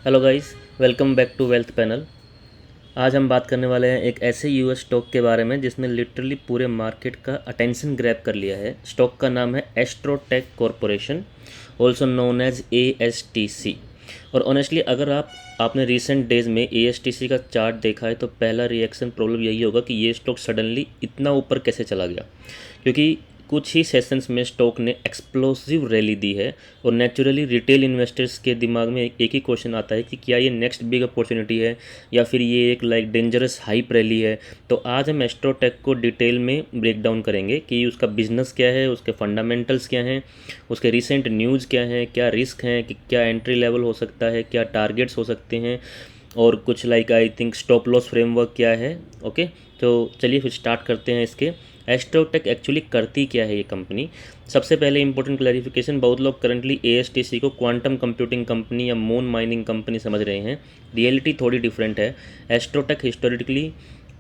Hello guys, welcome back to Wealth Panel. आज हम बात करने वाले हैं एक ऐसे यूएस स्टॉक के बारे में जिसने लिटरली पूरे मार्केट का अटेंशन ग्रैब कर लिया है। स्टॉक का नाम है Astrotech corporation, also known as ASTC। और ऑनेस्टली अगर आपने रिसेंट डेज़ में ASTC का चार्ट देखा है तो पहला रिएक्शन प्रॉब्लम यही होगा कि ये स्टॉक सडनली इतना ऊपर कैसे चला गया, क्योंकि कुछ ही सेशंस में स्टॉक ने एक्सप्लोसिव रैली दी है। और नेचुरली रिटेल इन्वेस्टर्स के दिमाग में एक ही क्वेश्चन आता है कि क्या ये नेक्स्ट बिग अपॉर्चुनिटी है या फिर ये एक डेंजरस हाइप रैली है। तो आज हम एस्ट्रोटेक को डिटेल में ब्रेक डाउन करेंगे कि उसका बिजनेस क्या है, उसके फंडामेंटल्स क्या हैं, उसके रिसेंट न्यूज़ क्या हैं, क्या रिस्क हैं, कि क्या एंट्री लेवल हो सकता है, क्या टारगेट्स हो सकते हैं, और कुछ I think stop loss framework क्या है। ओके, तो चलिए फिर स्टार्ट करते हैं इसके। एस्ट्रोटेक एक्चुअली करती क्या है ये कंपनी। सबसे पहले इंपॉर्टेंट क्लैरिफिकेशन, बहुत लोग करंटली ASTC को क्वांटम कंप्यूटिंग कंपनी या मून माइनिंग कंपनी समझ रहे हैं। रियलिटी थोड़ी डिफरेंट है। एस्ट्रोटेक हिस्टोरिकली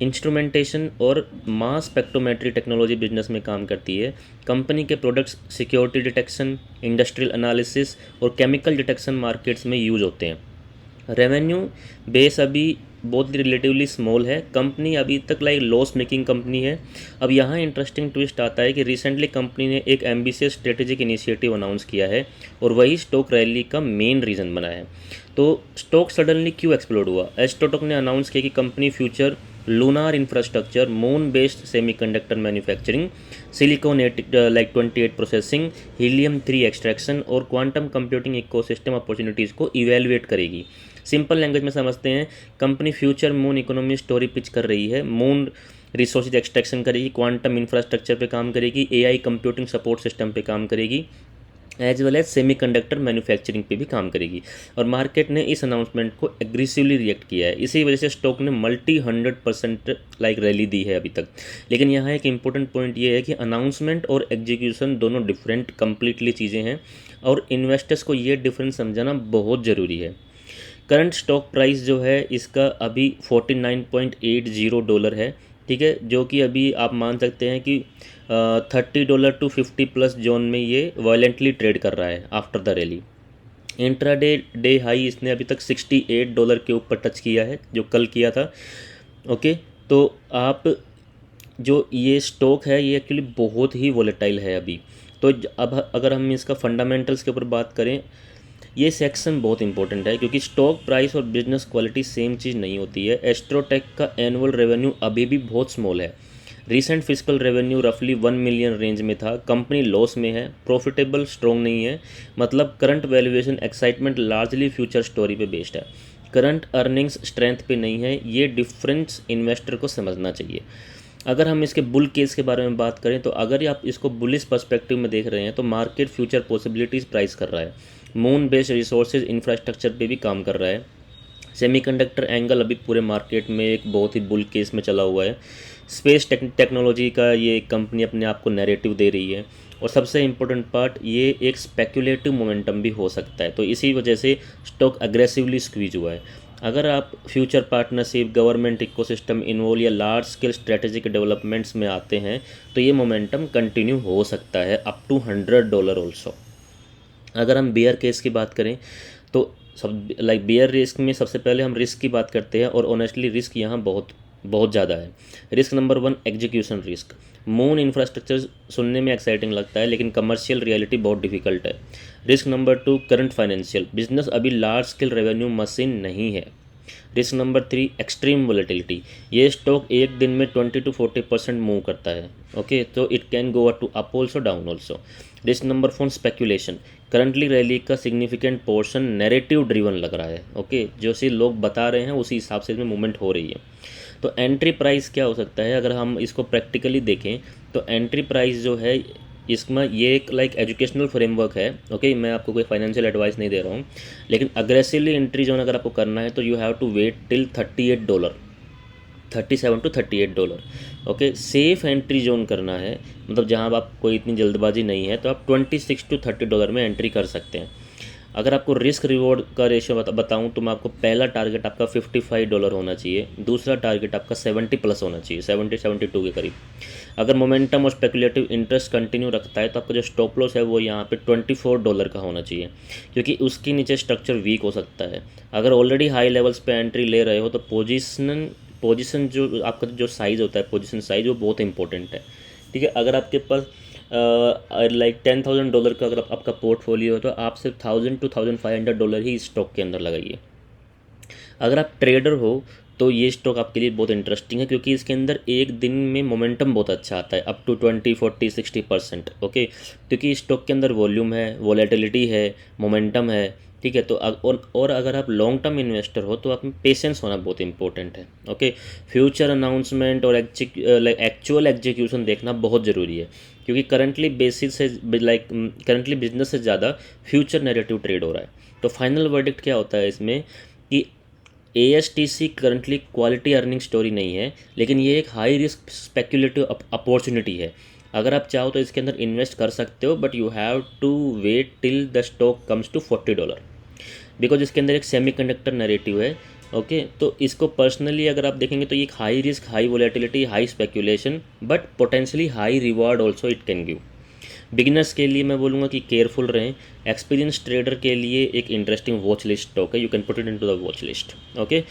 इंस्ट्रूमेंटेशन और मास स्पेक्ट्रोमेट्री टेक्नोलॉजी बिजनेस में काम करती है। कंपनी के products security detection, industrial analysis और केमिकल डिटेक्शन मार्केट्स में यूज होते हैं। रेवेन्यू बेस अभी बहुत रिलेटिवली स्मॉल है। कंपनी अभी तक लॉस मेकिंग कंपनी है। अब यहाँ इंटरेस्टिंग ट्विस्ट आता है कि रिसेंटली कंपनी ने एक एम्बिशियस स्ट्रेटेजिक इनिशिएटिव अनाउंस किया है और वही स्टॉक रैली का मेन रीज़न बना है। तो स्टॉक सडनली क्यों एक्सप्लोड हुआ? एस्ट्रोटेक ने अनाउंस किया कि company future lunar infrastructure, moon based semiconductor manufacturing, silicon 28 processing, helium-3 extraction और क्वांटम कंप्यूटिंग इकोसिस्टम अपॉर्चुनिटीज़ को इवेलुएट करेगी। सिंपल लैंग्वेज में समझते हैं, company future moon economy story pitch कर रही है। मून रिसोर्सेज एक्सट्रैक्शन करेगी, क्वांटम इंफ्रास्ट्रक्चर पे काम करेगी, AI कंप्यूटिंग सपोर्ट सिस्टम पे काम करेगी, as well as semiconductor manufacturing पे भी काम करेगी। और मार्केट ने इस अनाउंसमेंट को एग्रेसिवली रिएक्ट किया है। इसी वजह से स्टॉक ने मल्टी 100% रैली दी है अभी तक। लेकिन यहाँ एक इंपॉर्टेंट पॉइंट ये है कि अनाउंसमेंट और एग्जीक्यूशन दोनों डिफरेंट कंप्लीटली चीज़ें हैं और इन्वेस्टर्स को ये डिफरेंस समझाना बहुत ज़रूरी है। करंट स्टॉक प्राइस जो है इसका अभी $49.80 है, ठीक है, जो कि अभी आप मान सकते हैं कि $30 टू 50+ जोन में ये वायलेंटली ट्रेड कर रहा है after the rally. Intraday day high इसने अभी तक $68 के ऊपर टच किया है जो कल किया था। ओके, तो आप जो ये स्टॉक है ये एक्चुअली बहुत ही वोलेटाइल है अभी। तो अब अगर हम इसका फंडामेंटल्स के ऊपर बात करें, ये सेक्शन बहुत इंपॉर्टेंट है क्योंकि स्टॉक प्राइस और बिजनेस क्वालिटी सेम चीज़ नहीं होती है। एस्ट्रोटेक का एनुअल रेवेन्यू अभी भी बहुत स्मॉल है। रिसेंट फिजिकल रेवेन्यू रफली 1 मिलियन रेंज में था। कंपनी लॉस में है, प्रॉफिटेबल स्ट्रॉन्ग नहीं है। मतलब current valuation excitement largely future story पे बेस्ड है, करंट अर्निंग्स स्ट्रेंथ पे नहीं है। ये डिफरेंस इन्वेस्टर को समझना चाहिए। अगर हम इसके बुल केस के बारे में बात करें तो अगर आप इसको बुलिश पर्सपेक्टिव में देख रहे हैं तो मार्केट फ्यूचर पॉसिबिलिटीज़ प्राइस कर रहा है। मून बेस्ड रिसोर्सेज इंफ्रास्ट्रक्चर पे भी काम कर रहा है। सेमीकंडक्टर एंगल अभी पूरे मार्केट में एक बहुत ही बुल केस में चला हुआ है। स्पेस टेक्नोलॉजी का ये कंपनी अपने आप को नैरेटिव दे रही है। और सबसे इम्पोर्टेंट पार्ट, ये एक स्पेक्यूलेटिव मोमेंटम भी हो सकता है। तो इसी वजह से स्टॉक अग्रेसिवली स्क्वीज हुआ है। अगर आप future partnership, government ecosystem involve या लार्ज स्केल स्ट्रेटेजिक डेवलपमेंट्स में आते हैं तो ये मोमेंटम कंटिन्यू हो सकता है अप टू $100 ऑल्सो। अगर हम बेयर केस की बात करें तो सब बेयर रिस्क में सबसे पहले हम रिस्क की बात करते हैं और ऑनेस्टली रिस्क यहाँ बहुत बहुत ज़्यादा है। Risk number 1, execution risk. Moon infrastructure सुनने में एक्साइटिंग लगता है लेकिन कमर्शियल रियलिटी बहुत डिफिकल्ट है। Risk number 2, current financial. Business अभी लार्ज स्केल रेवेन्यू मशीन नहीं है। Risk number 3, extreme volatility. ये स्टॉक एक दिन में 20 to 40% मूव करता है। ओके, तो it can go to up also, down also. Risk number 4, speculation. Currently rally का सिग्निफिकेंट पोर्शन नैरेटिव ड्रिवन लग रहा है। ओके, जो सी लोग बता रहे हैं उसी हिसाब से इसमें मूवमेंट हो रही है। तो एंट्री प्राइस क्या हो सकता है? अगर हम इसको प्रैक्टिकली देखें तो एंट्री प्राइस जो है इसमें ये एक एजुकेशनल फ्रेमवर्क है। ओके, मैं आपको कोई फाइनेंशियल एडवाइस नहीं दे रहा हूँ, लेकिन अग्रेसिवली एंट्री जोन अगर आपको करना है तो you have to wait till $38, $37 to $38। Okay, safe entry zone करना है, मतलब जहाँ आप कोई इतनी जल्दबाजी नहीं है तो आप $26 to $30 में एंट्री कर सकते हैं। अगर आपको रिस्क रिवॉर्ड का रेशियो बताऊँ तो मैं आपको पहला टारगेट आपका $55 होना चाहिए, दूसरा टारगेट आपका 70 प्लस होना चाहिए, 70-72 के करीब। अगर मोमेंटम और स्पेकुलेटिव इंटरेस्ट कंटिन्यू रखता है तो आपका जो स्टॉप लॉस है वो यहाँ पे $24 का होना चाहिए, क्योंकि उसके नीचे स्ट्रक्चर वीक हो सकता है। अगर ऑलरेडी हाई लेवल्स पे एंट्री ले रहे हो तो पोजीशन जो आपका जो साइज़ होता है, पोजीशन साइज़, वो बहुत इंपॉर्टेंट है। ठीक है, अगर आपके पास लाइक $10,000 का अगर आपका पोर्टफोलियो है तो आप सिर्फ $1,000 to $1,500 ही स्टॉक के अंदर लगाइए। अगर आप ट्रेडर हो तो ये स्टॉक आपके लिए बहुत इंटरेस्टिंग है, क्योंकि इसके अंदर एक दिन में मोमेंटम बहुत अच्छा आता है, अप टू 20, 40, 60%। ओके, क्योंकि इस स्टॉक के अंदर वॉल्यूम है, वॉलेटिलिटी है, मोमेंटम है। ठीक है, तो और अगर आप लॉन्ग टर्म इन्वेस्टर हो तो आप में पेशेंस होना बहुत इंपॉर्टेंट है। ओके, फ्यूचर अनाउंसमेंट और एक्चुअल एग्जीक्यूशन देखना बहुत ज़रूरी है, क्योंकि करंटली बेसिस से करंटली बिजनेस से ज़्यादा फ्यूचर नैरेटिव ट्रेड हो रहा है। तो फाइनल वर्डिक्ट क्या होता है इसमें कि ASTC currently quality earning story नहीं है, लेकिन ये एक हाई रिस्क स्पेक्यूलेटिव अपॉर्चुनिटी है। अगर आप चाहो तो इसके अंदर इन्वेस्ट कर सकते हो, but you have to wait till the stock comes to $40, because इसके अंदर एक सेमीकंडक्टर नैरेटिव है। ओके, तो इसको पर्सनली अगर आप देखेंगे तो ये एक high risk, high volatility, high speculation, but potentially high reward also it can give. Beginners के लिए मैं बोलूँगा कि केयरफुल रहें। एक्सपीरियंस ट्रेडर के लिए एक इंटरेस्टिंग वॉच लिस्ट स्टॉक है, you can put it into the watch list. Okay,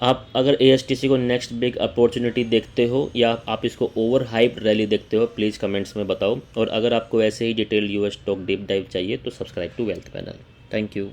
आप अगर ASTC को नेक्स्ट बिग अपॉर्चुनिटी देखते हो या आप इसको ओवर हाइप रैली देखते हो, प्लीज़ कमेंट्स में बताओ। और अगर आपको ऐसे ही detail US stock deep dive चाहिए तो subscribe to Wealth Panel. Thank you.